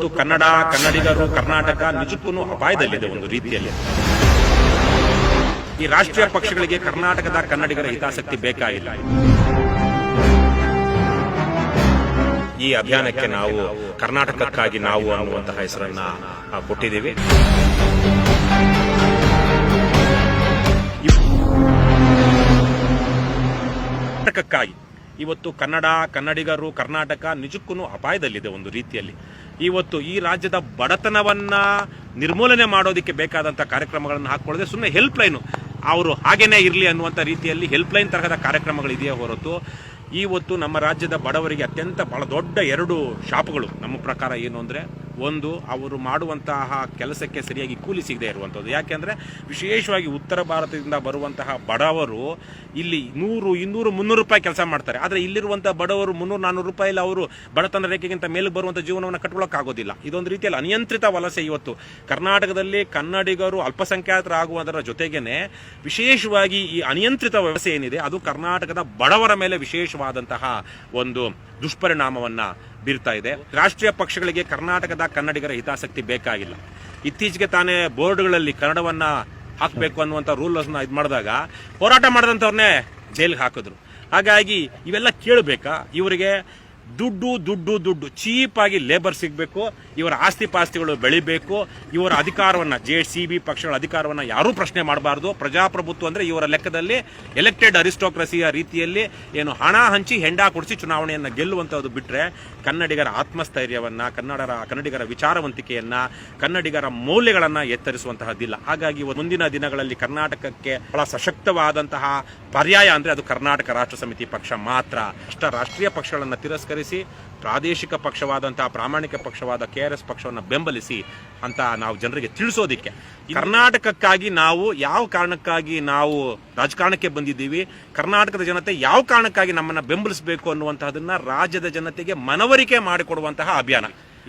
ಇವತ್ತು ಕನ್ನಡ, ಕನ್ನಡಿಗರು, ಕರ್ನಾಟಕ ನಿಜಕ್ಕೂ ಅಪಾಯದಲ್ಲಿದೆ ಒಂದು ರೀತಿಯಲ್ಲಿ. ಈ ರಾಷ್ಟ್ರೀಯ ಪಕ್ಷಗಳಿಗೆ ಕರ್ನಾಟಕದ ಕನ್ನಡಿಗರ ಹಿತಾಸಕ್ತಿ ಬೇಕಾಗಿಲ್ಲ. ಈ ಅಭಿಯಾನಕ್ಕೆ ನಾವು ಕರ್ನಾಟಕಕ್ಕಾಗಿ ನಾವು ಅನ್ನುವಂತಹ ಹೆಸರನ್ನ ಕೊಟ್ಟಿದ್ದೀವಿ. ಕರ್ನಾಟಕಕ್ಕಾಗಿ ಇವತ್ತು ಕನ್ನಡ, ಕನ್ನಡಿಗರು, ಕರ್ನಾಟಕ ನಿಜಕ್ಕೂ ಅಪಾಯದಲ್ಲಿದೆ ಒಂದು ರೀತಿಯಲ್ಲಿ. ಇವತ್ತು ಈ ರಾಜ್ಯದ ಬಡತನವನ್ನ ನಿರ್ಮೂಲನೆ ಮಾಡೋದಕ್ಕೆ ಬೇಕಾದಂಥ ಕಾರ್ಯಕ್ರಮಗಳನ್ನು ಹಾಕೊಳ್ಳದೆ ಸುಮ್ಮನೆ ಹೆಲ್ಪ್ ಲೈನು ಅವರು ಹಾಗೇನೇ ಇರಲಿ ಅನ್ನುವಂಥ ರೀತಿಯಲ್ಲಿ ಹೆಲ್ಪ್ ಲೈನ್ ತರಹದ ಕಾರ್ಯಕ್ರಮಗಳಿದೆಯೇ ಹೊರತು ಇವತ್ತು ನಮ್ಮ ರಾಜ್ಯದ ಬಡವರಿಗೆ ಅತ್ಯಂತ ಬಹಳ ದೊಡ್ಡ ಎರಡು ಶಾಪಗಳು ನಮ್ಮ ಪ್ರಕಾರ ಏನು ಅಂದರೆ, ಒಂದು, ಅವರು ಮಾಡುವಂತಹ ಕೆಲಸಕ್ಕೆ ಸರಿಯಾಗಿ ಕೂಲಿ ಸಿಗದೆ ಇರುವಂಥದ್ದು. ಯಾಕೆಂದರೆ ವಿಶೇಷವಾಗಿ ಉತ್ತರ ಭಾರತದಿಂದ ಬರುವಂತಹ ಬಡವರು ಇಲ್ಲಿ 100, 200, 300 ರೂಪಾಯಿ ಕೆಲಸ ಮಾಡ್ತಾರೆ. ಆದರೆ ಇಲ್ಲಿರುವಂಥ ಬಡವರು 300, 400 ರೂಪಾಯಿಲಿ ಅವರು ಬಡತನ ರೇಖೆಗಿಂತ ಮೇಲೆ ಬರುವಂಥ ಜೀವನವನ್ನು ಕಟ್ಕೊಳ್ಳೋಕ್ಕಾಗೋದಿಲ್ಲ. ಇದೊಂದು ರೀತಿಯಲ್ಲಿ ಅನಿಯಂತ್ರಿತ ವಲಸೆ ಇವತ್ತು ಕರ್ನಾಟಕದಲ್ಲಿ ಕನ್ನಡಿಗರು ಅಲ್ಪಸಂಖ್ಯಾತರಾಗುವುದರ ಜೊತೆಗೇನೆ ವಿಶೇಷವಾಗಿ ಈ ಅನಿಯಂತ್ರಿತ ವ್ಯವಸ್ಥೆ ಏನಿದೆ ಅದು ಕರ್ನಾಟಕದ ಬಡವರ ಮೇಲೆ ವಿಶೇಷವಾದಂತಹ ಒಂದು ದುಷ್ಪರಿಣಾಮವನ್ನ ಬೀರ್ತಾ ಇದೆ. ರಾಷ್ಟ್ರೀಯ ಪಕ್ಷಗಳಿಗೆ ಕರ್ನಾಟಕದ ಕನ್ನಡಿಗರ ಹಿತಾಸಕ್ತಿ ಬೇಕಾಗಿಲ್ಲ. ಇತ್ತೀಚೆಗೆ ತಾನೇ ಬೋರ್ಡ್ಗಳಲ್ಲಿ ಕನ್ನಡವನ್ನ ಹಾಕಬೇಕು ಅನ್ನುವಂಥ ರೂಲ್ಸ್ನ ಇದು ಮಾಡಿದಾಗ ಹೋರಾಟ ಮಾಡಿದಂಥವ್ರನ್ನೇ ಜೈಲಿಗೆ ಹಾಕಿದ್ರು. ಹಾಗಾಗಿ ಇವೆಲ್ಲ ಕೇಳಬೇಕಾ? ಇವರಿಗೆ ದುಡ್ಡು ಚೀಪಾಗಿ ಲೇಬರ್ ಸಿಗಬೇಕು, ಇವರ ಆಸ್ತಿ ಪಾಸ್ತಿಗಳು ಬೆಳಿಬೇಕು, ಇವರ ಅಧಿಕಾರವನ್ನು JCB ಪಕ್ಷಗಳ ಅಧಿಕಾರವನ್ನು ಯಾರೂ ಪ್ರಶ್ನೆ ಮಾಡಬಾರ್ದು. ಪ್ರಜಾಪ್ರಭುತ್ವ ಅಂದರೆ ಇವರ ಲೆಕ್ಕದಲ್ಲಿ ಎಲೆಕ್ಟೆಡ್ ಅರಿಸ್ಟೋಕ್ರಸಿಯ ರೀತಿಯಲ್ಲಿ ಏನು ಹಣ ಹಂಚಿ ಹೆಂಡ ಕೊಡಿಸಿ ಚುನಾವಣೆಯನ್ನು ಗೆಲ್ಲುವಂಥದ್ದು ಬಿಟ್ಟರೆ ಕನ್ನಡಿಗರ ಆತ್ಮಸ್ಥೈರ್ಯವನ್ನು, ಕನ್ನಡಿಗರ ವಿಚಾರವಂತಿಕೆಯನ್ನು, ಕನ್ನಡಿಗರ ಮೌಲ್ಯಗಳನ್ನು ಎತ್ತರಿಸುವಂತಹದ್ದಿಲ್ಲ. ಹಾಗಾಗಿ ಮುಂದಿನ ದಿನಗಳಲ್ಲಿ ಕರ್ನಾಟಕಕ್ಕೆ ಬಹಳ ಸಶಕ್ತವಾದಂತಹ ಪರ್ಯಾಯ ಅಂದರೆ ಅದು ಕರ್ನಾಟಕ ರಾಷ್ಟ್ರ ಸಮಿತಿ ಪಕ್ಷ ಮಾತ್ರ. ರಾಷ್ಟ್ರೀಯ ಪಕ್ಷಗಳನ್ನು ತಿರಸ್ಕರಿಸಿ ಪ್ರಾದೇಶಿಕ ಪಕ್ಷವಾದಂತಹ ಪ್ರಾಮಾಣಿಕ ಪಕ್ಷವಾದ KRS ಪಕ್ಷವನ್ನು ಬೆಂಬಲಿಸಿ ಅಂತ ನಾವು ಜನರಿಗೆ ತಿಳಿಸೋದಿಕ್ಕೆ, ಕರ್ನಾಟಕಕ್ಕಾಗಿ ನಾವು ಯಾವ ಕಾರಣಕ್ಕಾಗಿ ನಾವು ರಾಜಕಾರಣಕ್ಕೆ ಬಂದಿದ್ದೀವಿ, ಕರ್ನಾಟಕದ ಜನತೆ ಯಾವ ಕಾರಣಕ್ಕಾಗಿ ನಮ್ಮನ್ನು ಬೆಂಬಲಿಸಬೇಕು ಅನ್ನುವಂತಹದನ್ನ ರಾಜ್ಯದ ಜನತೆಗೆ ಮನವರಿಕೆ ಮಾಡಿಕೊಡುವಂತಹ ಅಭಿಯಾನ.